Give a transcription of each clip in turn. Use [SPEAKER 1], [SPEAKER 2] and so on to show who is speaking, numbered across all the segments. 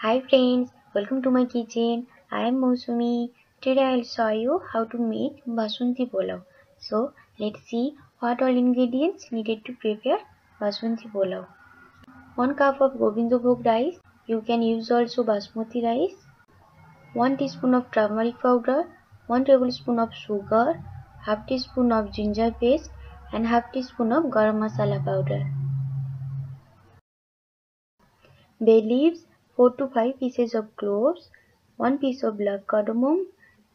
[SPEAKER 1] Hi friends, welcome to my kitchen. I am Mosumi. Today I will show you how to make Basanti Pulao. So let's see what all ingredients needed to prepare Basanti Pulao. 1 cup of Govindabhog rice. You can use also Basmati rice. 1 teaspoon of turmeric powder. 1 tablespoon of sugar. Half teaspoon of ginger paste and half teaspoon of garam masala powder. Bay leaves, 4 to 5 pieces of cloves, 1 piece of black cardamom,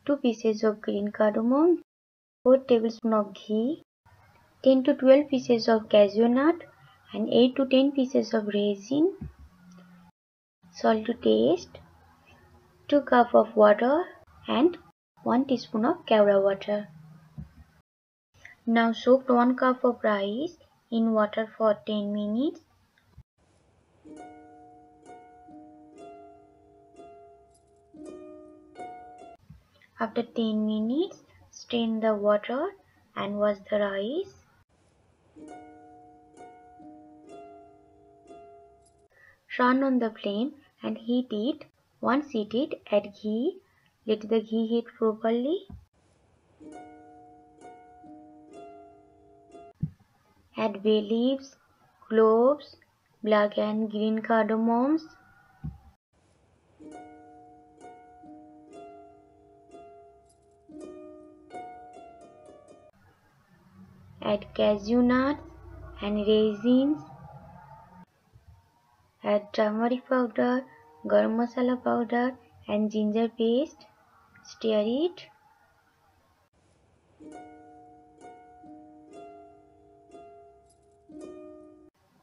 [SPEAKER 1] 2 pieces of green cardamom, 4 tablespoons of ghee, 10 to 12 pieces of cashew nut and 8 to 10 pieces of raisin, salt to taste, 2 cups of water and 1 teaspoon of kevra water. Now soak 1 cup of rice in water for 10 minutes. After 10 minutes, strain the water and wash the rice. Turn on the flame and heat it. Once heated, add ghee. Let the ghee heat properly. Add bay leaves, cloves, black and green cardamoms. Add cashew nuts and raisins. Add turmeric powder, garam masala powder and ginger paste. Stir it.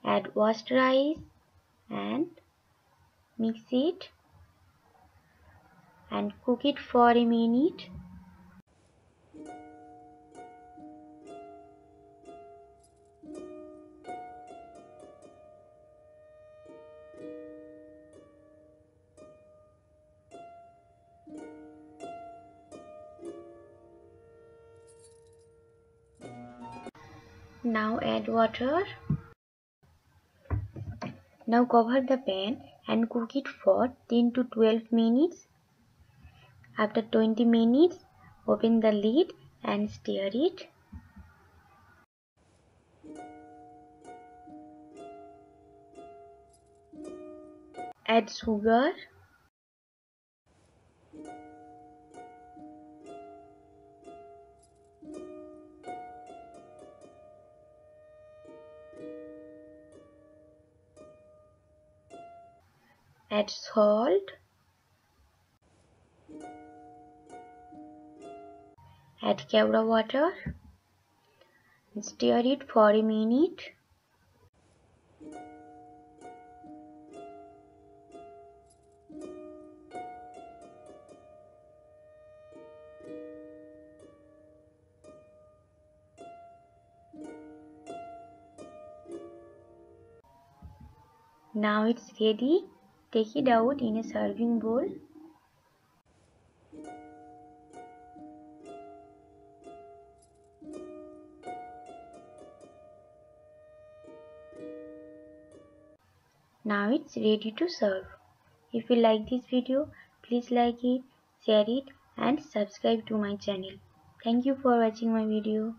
[SPEAKER 1] Add washed rice and mix it and cook it for a minute. Now add water. Now cover the pan and cook it for 10 to 12 minutes. After 20 minutes, open the lid and stir it. Add sugar. Add salt. Add kevra water. And stir it for a minute. Now it's ready. Take it out in a serving bowl. Now it's ready to serve. If you like this video, please like it, share it and subscribe to my channel. Thank you for watching my video.